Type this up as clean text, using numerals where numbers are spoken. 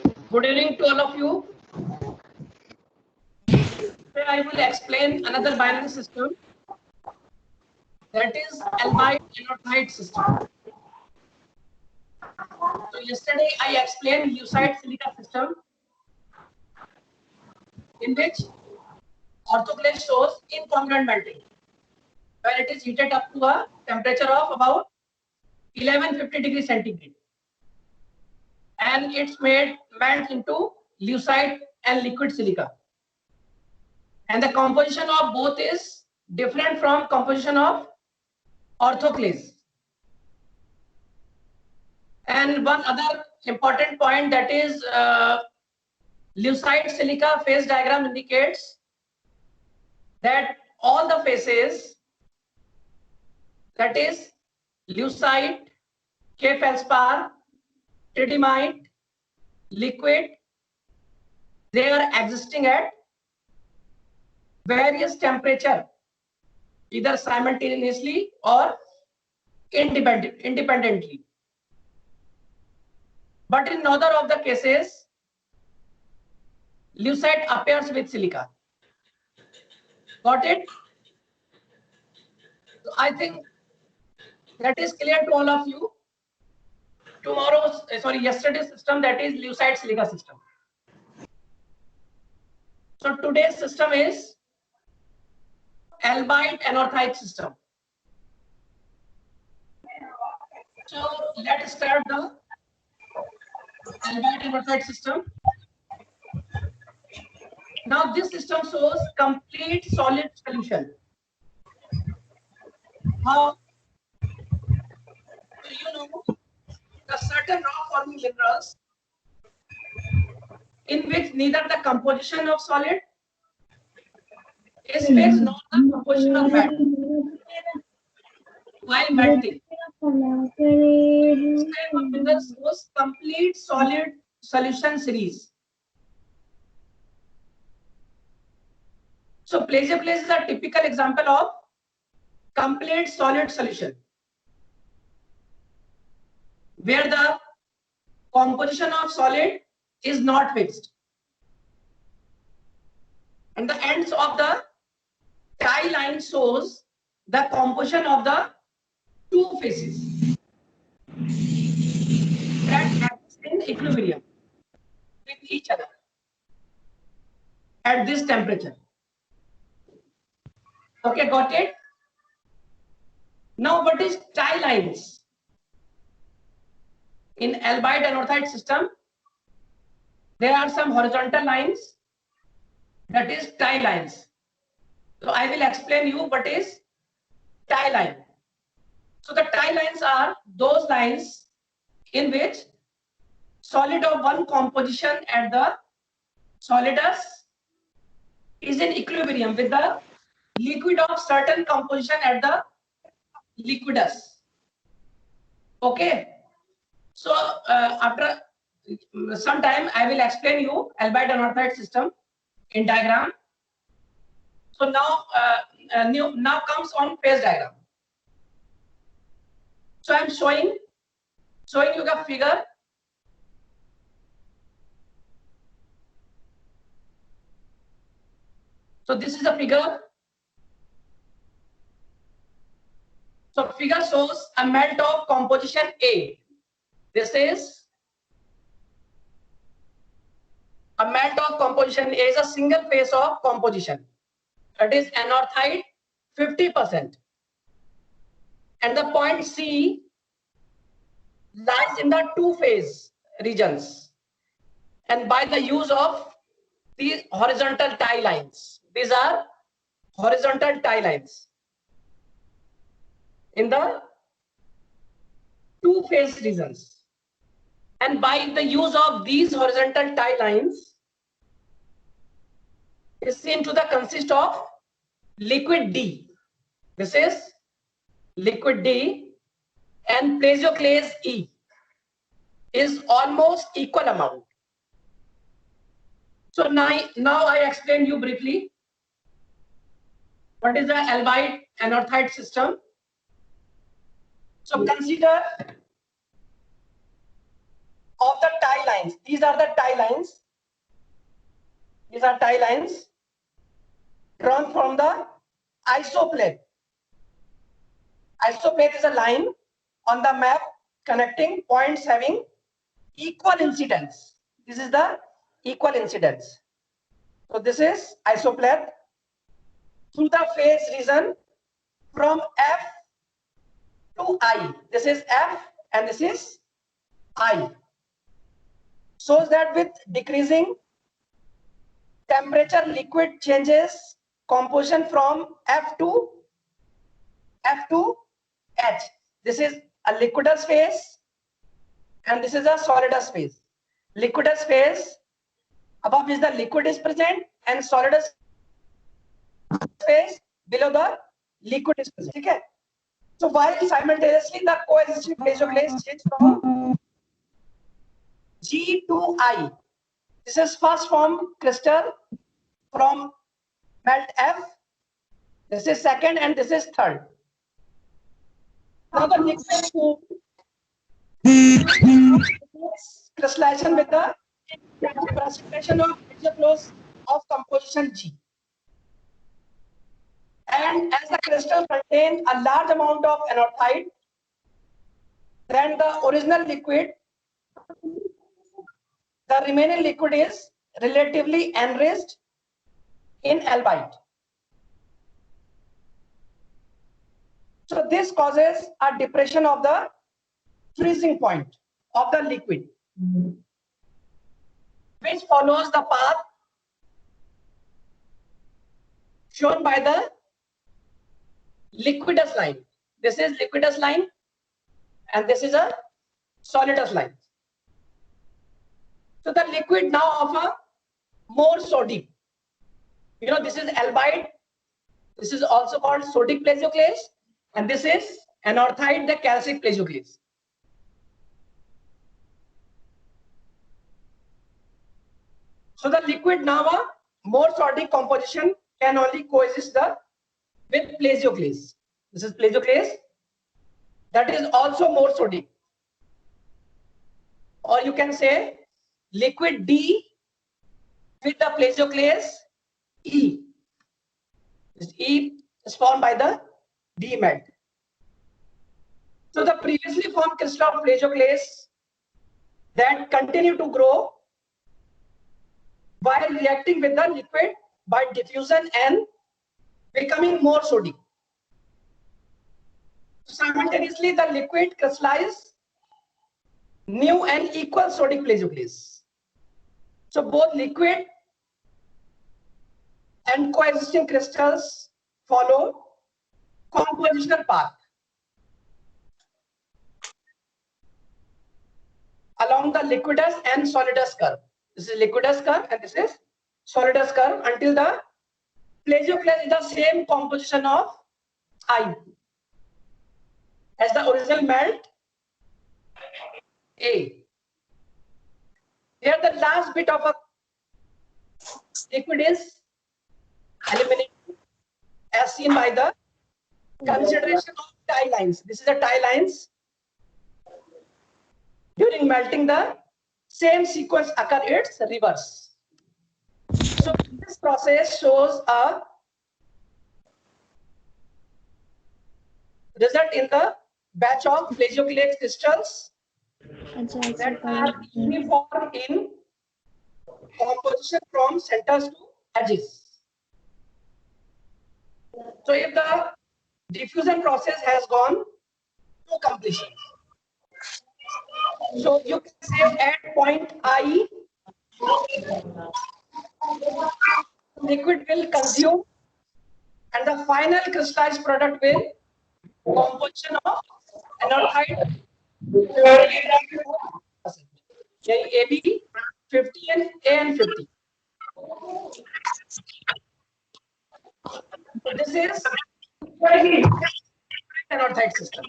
Good evening to all of you. Today I will explain another binary system, that is Albite anorthite system. So yesterday I explained lucite silica system, in which orthoclase shows incongruent melting when it is heated up to a temperature of about 1150 degrees centigrade, and it's made melt into lucite and liquid silica. And the composition of both is different from composition of orthoclase. And one other important point, that is lucite silica phase diagram indicates that all the phases, that is lucite, K-feldspar, tridymite, liquid, they are existing at various temperature, either simultaneously or independently. But in neither of the cases, lucite appears with silica. Got it? So I think that is clear to all of you. Yesterday's system, that is lucite silica system. So today's system is Albite anorthite system. So let's start the Albite anorthite system. Now this system shows complete solid solution. How? So you know, the certain rock forming minerals in which neither the composition of solid is fixed nor the composition of matter while melting. This type of minerals shows complete solid solution series. So plagioclase is a typical example of complete solid solution, where the composition of solid is not fixed, and the ends of the tie line shows the composition of the two phases that exist in equilibrium with each other at this temperature. Okay, got it? Now, what is tie lines? In Albite anorthite system, there are some horizontal lines, that is tie lines. So I will explain you what is tie line. So the tie lines are those lines in which solid of one composition at the solidus is in equilibrium with the liquid of certain composition at the liquidus. Okay. So after some time, I will explain you Albite anorthite system in diagram. So now, now comes on phase diagram. So I am showing you the figure. So this is the figure. So figure shows a melt of composition A. This is a melt of composition A, is a single phase of composition. That is anorthite 50%. And the point C lies in the two phase regions. And by the use of these horizontal tie lines, these are horizontal tie lines in the two phase regions. And by the use of these horizontal tie lines, is seen to the consist of liquid D. This is liquid D, and plagioclase E is almost equal amount. So now I explain you briefly what is the Albite anorthite system. So consider of the tie lines, these these are the tie lines. These are tie lines drawn from the isoplane. Isoplane is a line on the map connecting points having equal incidence. This is the equal incidence. So this is isoplane through the phase region from F to I. This is F and this is I. Shows that with decreasing temperature, liquid changes composition from F to H. This is a liquidous phase and this is a solidus phase. Liquidous phase, above is the liquid is present, and solidus phase, below the liquid is present. Okay? So while simultaneously the coexisting piezophase change from G to I. This is first form crystal from melt F. This is second and this is third. Now the liquid form crystallization with the precipitation of piezophase of composition G. And as the crystal contains a large amount of anorthite, then the original liquid, the remaining liquid is relatively enriched in albite. So this causes a depression of the freezing point of the liquid, which follows the path shown by the liquidus line. This is liquidus line and this is a solidus line. So the liquid now offer more sodic. You know, this is albite. This is also called sodic piezophase, and this is anorthite, the calcic piezophase. So the liquid now a more sodic composition can only coexist with piezophase. This is piezophase that is also more sodic. Or you can say liquid D with the piezophase E. This E is formed by the D melt. So the previously formed crystal of piezophase that continue to grow while reacting with the liquid by diffusion and becoming more sodic. Simultaneously, the liquid crystallizes new and equal sodic piezophase. So both liquid and coexisting crystals follow compositional path along the liquidus and solidus curve. This is liquidus curve and this is solidus curve until the piezophase is the same composition of I as the original melt A. Here the last bit of a liquid is eliminated as seen by the consideration of tie lines. This is the tie lines. During melting, the same sequence occurs, its reverse. So this process shows a result in the batch of piezophase crystals that are uniform in composition from centers to edges. So if the diffusion process has gone to completion, so you can say at point I, liquid will consume and the final crystallized product will composition of anorthite AB 50 and AN 50. So this is anorthite system.